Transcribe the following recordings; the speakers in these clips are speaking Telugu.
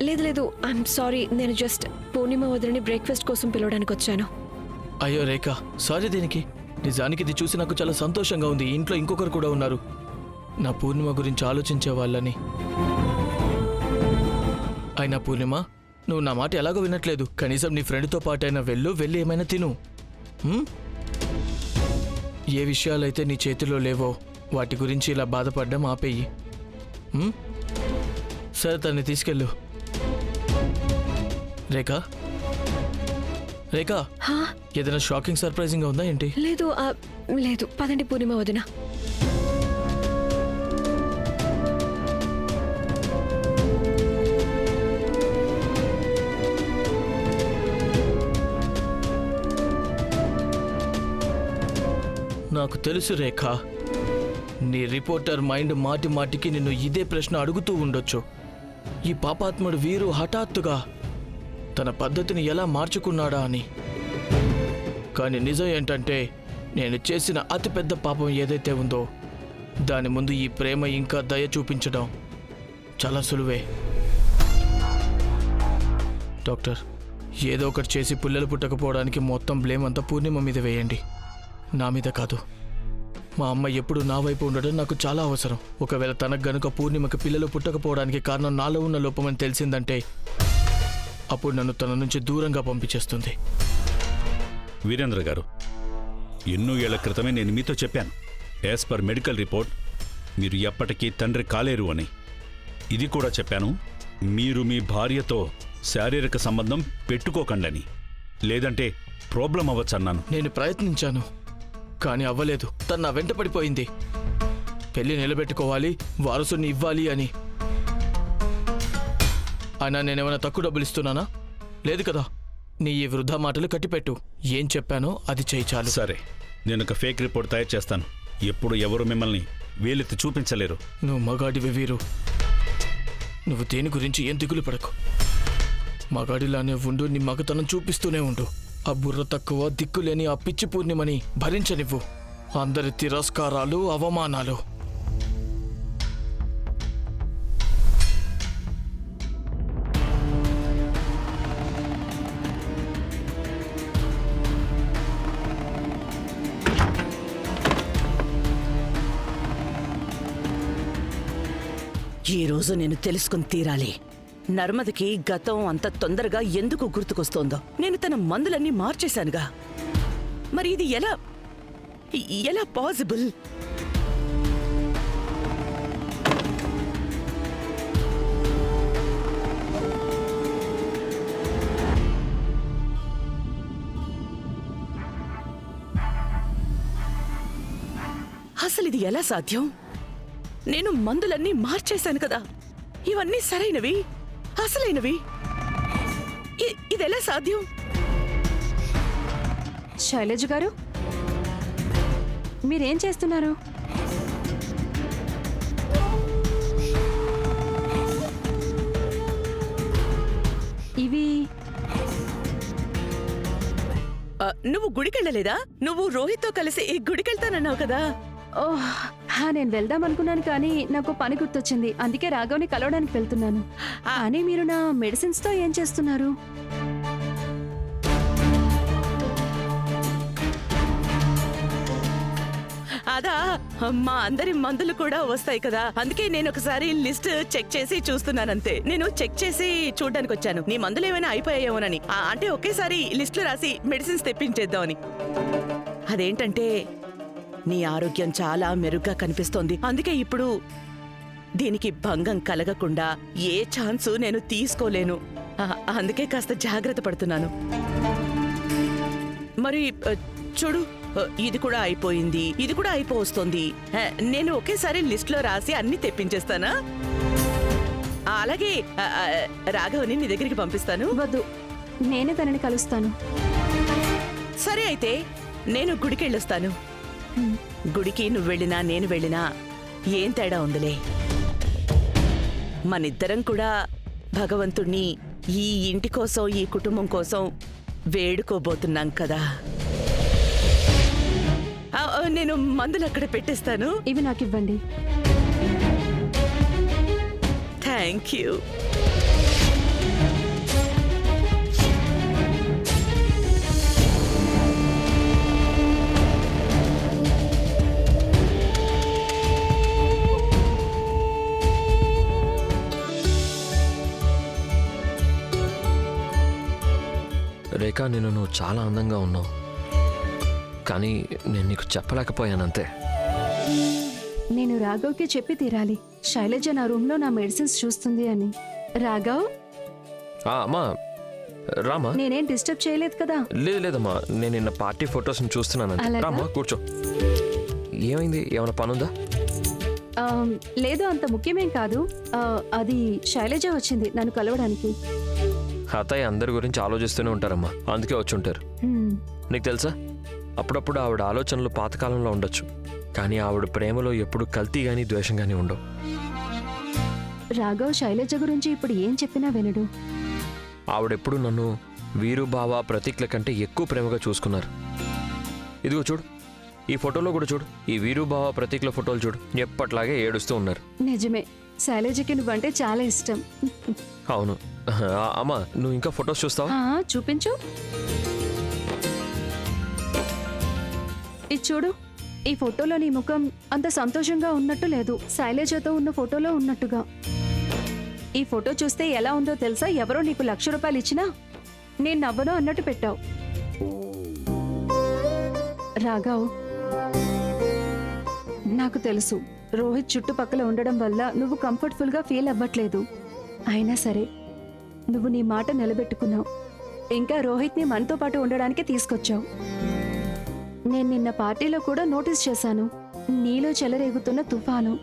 లేదు లేదు, ఐఎమ్ సారీ. నేను జస్ట్ పూర్ణిమ వదిలిని బ్రేక్ఫాస్ట్ కోసం పిలవడానికి వచ్చాను. అయ్యో రేఖ, సారీ దేనికి? నిజానికి ఇది చూసి నాకు చాలా సంతోషంగా ఉంది. ఇంట్లో ఇంకొకరు కూడా ఉన్నారు నా పూర్ణిమ గురించి ఆలోచించే వాళ్ళని. అయినా పూర్ణిమ, నువ్వు నా మాట ఎలాగో వినట్లేదు. కనీసం నీ ఫ్రెండ్తో పాటైనా వెళ్ళి ఏమైనా తిను. ఏ విషయాలైతే నీ చేతిలో లేవో వాటి గురించి ఇలా బాధపడ్డం ఆపేయి. సరే, తన్ని తీసుకెళ్ళు. రేఖ రేఖ, ఏదైనా షాకింగ్ సర్ప్రైజింగ్ ఉందా ఏంటి? లేదు లేదు, పదండి పూర్ణిమ వదిన. నాకు తెలుసు రేఖ, నీ రిపోర్టర్ మైండ్ మాటి మాటికి నిన్ను ఇదే ప్రశ్న అడుగుతూ ఉండొచ్చు. ఈ పాపాత్ముడు వీరు హఠాత్తుగా తన పద్ధతిని ఎలా మార్చుకున్నాడా అని. కానీ నిజం ఏంటంటే, నేను చేసిన అతిపెద్ద పాపం ఏదైతే ఉందో దాని ముందు ఈ ప్రేమ ఇంకా దయ చూపించడం చాలా సులువే. డాక్టర్, ఏదో ఒకటి చేసి పిల్లలు పుట్టకపోవడానికి మొత్తం బ్లేమ్ అంతా పూర్ణిమ మీద వేయండి, నా మీద కాదు. మా అమ్మ ఎప్పుడు నా వైపు ఉండడం నాకు చాలా అవసరం. ఒకవేళ తనకు గనుక పూర్ణిమకి పిల్లలు పుట్టకపోవడానికి కారణం నాలో ఉన్న లోపమని తెలిసిందంటే అప్పుడు నన్ను తన నుంచి దూరంగా పంపించేస్తుంది. వీరేంద్ర గారు, ఎన్నో ఏళ్ల క్రితమే నేను మీతో చెప్పాను, యాజ్ పర్ మెడికల్ రిపోర్ట్ మీరు ఎప్పటికీ తండ్రి కాలేరు అని. ఇది కూడా చెప్పాను, మీరు మీ భార్యతో శారీరక సంబంధం పెట్టుకోకండి, లేదంటే ప్రాబ్లం అవ్వచ్చన్నాను. నేను ప్రయత్నించాను, కానీ అవ్వలేదు. తను నా వెంట పడిపోయింది. పెళ్లి నిలబెట్టుకోవాలి, వారసుని ఇవ్వాలి అని. అయినా నేనేమైనా తక్కువ డబ్బులు ఇస్తున్నానా? లేదు కదా. నీ ఈ వృధా మాటలు కట్టిపెట్టు. ఏం చెప్పానో అది చేయి చాలు. సరే, నేను ఒక ఫేక్ రిపోర్ట్ తయారు చేస్తాను. ఎప్పుడు ఎవరు మిమ్మల్ని వేలెత్తి చూపించలేరు. నువ్వు మగాడివి వీరు. నువ్వు దేని గురించి ఏం దిగులు పడకు. మగాడిలానే ఉండు, నీ మగతనం చూపిస్తూనే ఉండు. ఆ బుర్ర తక్కువ దిక్కులేని ఆ పిచ్చి పూర్ణిమని భరించనివ్వు. అందరి తిరస్కారాలు, అవమానాలు. ఈరోజు నేను తెలుసుకుని తీరాలి, నర్మదకి గతం అంత తొందరగా ఎందుకు గుర్తుకొస్తోందో. నేను తన మందులన్నీ మార్చేశానుగా, మరి ఇది ఎలా పాసిబుల్? అసలు ఇది ఎలా సాధ్యం? నేను మందులన్నీ మార్చేశాను కదా. ఇవన్నీ సరైనవి, అసలైనవి. ఇదెలా సాధ్యం? శైలజ గారు, మీరేం చేస్తున్నారు? ఇవి నువ్వు గుడికెళ్ళలేదా? నువ్వు రోహిత్తో కలిసి ఈ గుడికెళ్తానన్నావు కదా. ఓహ్, నేను వెళ్దాం అనుకున్నాను, కానీ నాకు పని గుర్తొచ్చింది. అందుకే రాఘవ్ని కలవడానికి వెళ్తున్నాను. కానీ మీరు నా మెడిసిన్స్ తో ఏం చేస్తున్నారు? అదా, మా అందరి మందులు కూడా వస్తాయి కదా, అందుకే నేను ఒకసారి లిస్ట్ చెక్ చేసి చూస్తున్నానంతే. నేను చెక్ చేసి చూడ్డానికి వచ్చాను, నీ మందులు ఏమైనా అయిపోయాయేమోనని. అంటే ఒకేసారి లిస్టులు రాసి మెడిసిన్స్ తెప్పించేద్దామని. అదేంటంటే నీ ఆరోగ్యం చాలా మెరుగ్గా కనిపిస్తోంది, అందుకే ఇప్పుడు దీనికి భంగం కలగకుండా ఏ ఛాన్సు నేను తీసుకోలేను. అందుకే కాస్త జాగ్రత్త పడుతున్నాను. మరి చూడు, ఇది కూడా అయిపోయింది, ఇది కూడా అయిపోవస్తోంది. నేను ఒకేసారి లిస్ట్లో రాసి అన్ని తెప్పించేస్తానా? అలాగే రాఘవని నీ దగ్గరికి పంపిస్తాను. వద్దు, నేనే తనని కలుస్తాను. సరే అయితే నేను గుడికి వెళ్ళొస్తాను. గుడికి నువ్వు వెళ్ళినా నేను వెళ్ళినా ఏం తేడా ఉందిలే. మనిద్దరం కూడా భగవంతుణ్ణి ఈ ఇంటి కోసం, ఈ కుటుంబం కోసం వేడుకోబోతున్నాం కదా. నేను మందులు అక్కడ పెట్టేస్తాను. ఇవి నాకు ఇవ్వండి. Thank you. రేఖ, నువ్వు చాలా అందంగా ఉన్నావు, కానీ నేను నీకు చెప్పలేకపోయానంతే. నేను రాఘవ్కి చెప్పి తీరాలి. శైలజ నా రూమ్లో నా మెడిసిన్స్ చూస్తుంది అని. రాఘవ్, అమ్మా రామా. నేనేం డిస్టర్బ్ చేయలేదు కదా? లేదమ్మా, నేను నిన్న పార్టీ ఫొటోస్ని చూస్తున్నాను. అలాగా? రామా కూర్చో. ఏమైంది, ఏమైనా పనుందా? లేదు, అంత ముఖ్యమేం కాదు. అది శైలజ వచ్చింది నన్ను కలవడానికి. అత్తయ్య అందరి గురించి ఆలోచిస్తూనే ఉంటారమ్మా, అందుకే వచ్చి ఉంటారు. హ్మ్. నీకు తెలుసా, అప్పుడప్పుడు ఆవిడ ఆలోచనలు పాతకాలంలో ఉండొచ్చు, కానీ ఆవిడ ప్రేమలో ఎప్పుడు కల్తీ గానీ ద్వేషం గానీ ఉండవు. రాఘవ్ శైలజ గురించి ఇప్పుడు ఏం చెప్పినా వినడు. ఆవిడెప్పుడు నన్ను వీరు బావ ప్రతీక్ల కంటే ఎక్కువ ప్రేమగా చూసుకున్నారు. ఇదిగో చూడు, ఈ ఫోటోలో కూడా చూడు, ఈ వీరు బావ ప్రతీక్ల ఫోటోలు చూడు, ఎప్పట్లాగే ఏడుస్తూ ఉన్నారు. నిజమే, శైలజకి నువ్వంటే చాలా ఇష్టం. అవును. అమ్మా, నువ్వు ఇంకా ఫొటోస్ చూస్తావా? చూపించు. ఇది చూడు, ఈ ఫోటోలో నీ ముఖం అంత సంతోషంగా ఉన్నట్టు లేదు, శైలజతో ఉన్న ఫోటోలో ఉన్నట్టుగా. ఈ ఫోటో చూస్తే ఎలా ఉందో తెలుసా? ఎవరో నీకు 1,00,000 రూపాయలు ఇచ్చినా నేను నవ్వను అన్నట్టు పెట్టావు. రాఘవ్, నాకు తెలుసు రోహిత్ చుట్టుపక్కల ఉండడం వల్ల నువ్వు కంఫర్టబుల్గా ఫీల్ అవ్వట్లేదు. అయినా సరే నువ్వు నీ మాట నిలబెట్టుకున్నావు. ఇంకా రోహిత్ని మనతో పాటు ఉండడానికి తీసుకొచ్చావు. నేను నిన్న పార్టీలో కూడా నోటీస్ చేశాను, నీలో చెలరేగుతున్న తుఫాను.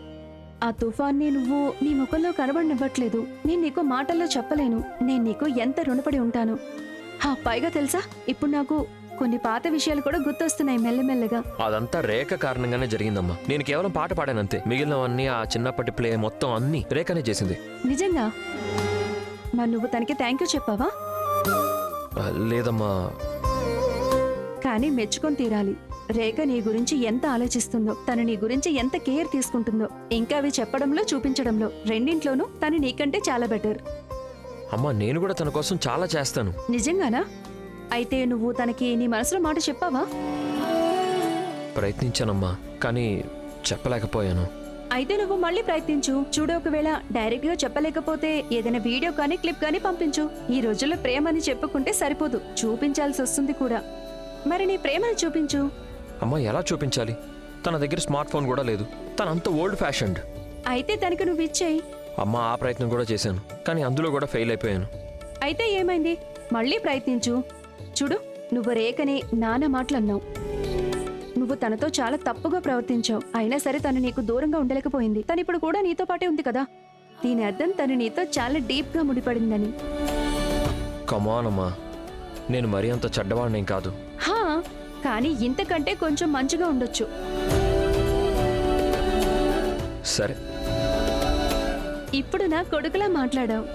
ఆ తుఫాన్ని నువ్వు నీ ముఖంలో కనబడనివ్వట్లేదు. నేను నీకు మాటల్లో చెప్పలేను నేను నీకు ఎంత రుణపడి ఉంటాను. పైగా తెలుసా, ఇప్పుడు నాకు కొన్ని పాత విషయాలు కూడా గుర్తొస్తున్నాయి మెల్లమెల్లగా. అదంతా రేఖ కారణంగానే జరిగిందమ్మా. నేను కేవలం పాట పాడానంతే, మిగిలినవన్నీ ఆ చిన్నప్పటి ప్లే మొత్తం అన్నీ రేఖనే చేసింది. నిజంగా? మరి నువ్వు తనకి థ్యాంక్ యూ చెప్పావా? లేదమ్మా. కానీ మెచ్చుకొని తీరాలి. రేఖ నీ గురించి ఎంత ఆలోచిస్తుందో, తను నీ గురించి ఎంత కేర్ తీసుకుంటుందో, ఇంకా అవి చెప్పడంలో చూపించడంలో రెండింట్లోనూ తను నీకంటే చాలా బెటర్. అమ్మా, నేను కూడా తన కోసం చాలా చేస్తాను. నిజంగానా? అయితే నువ్వు తనకి నీ మనసులో మాట చెప్పావా? ప్రయత్నించానమ్మా, కానీ చెప్పలేకపోయాను. అయితే నువ్వు మళ్ళీ ప్రయత్నించు. చూడు, ఒకవేళ డైరెక్ట్ గా చెప్పలేకపోతే ఏదైనా వీడియో కానీ క్లిప్ కానీ పంపించు. ఈ రోజుల్లో ప్రేమని చెప్పుకుంటే సరిపోదు, చూపించాల్సి వస్తుంది కూడా. మరి నీ ప్రేమను చూపించు. అమ్మా, ఎలా చూపించాలి? తన దగ్గర స్మార్ట్ ఫోన్ కూడా లేదు, తనంత ఓల్డ్ ఫ్యాషన్డ్. అయితే తనకి నువ్వు ఇచ్చేయి. అమ్మా, ఆ ప్రయత్నం కూడా చేశాను, కానీ అందులో కూడా ఫెయిల్ అయిపోయాను. అయితే ఏమైంది? మళ్ళీ ప్రయత్నించు. చూడు, నువ్వు రేఖని నాన్న మాటలు అన్నావు. నువ్వు తనతో చాలా తప్పుగా ప్రవర్తించావు. అయినా సరే తను నీకు దూరంగా ఉండలేకపోయింది. తను ఇప్పుడు కూడా నీతో పాటే ఉంది కదా. దీని అర్థం తను నీతో చాలా డీప్ గా ముడిపడిందని. కమాన్ అమ్మా, నేను మరీ అంత చెడ్డవాడినేం కాదు. కానీ ఇంతకంటే కొంచెం మంచిగా ఉండొచ్చు. సరే, ఇప్పుడు నా కొడుకులా మాట్లాడావు.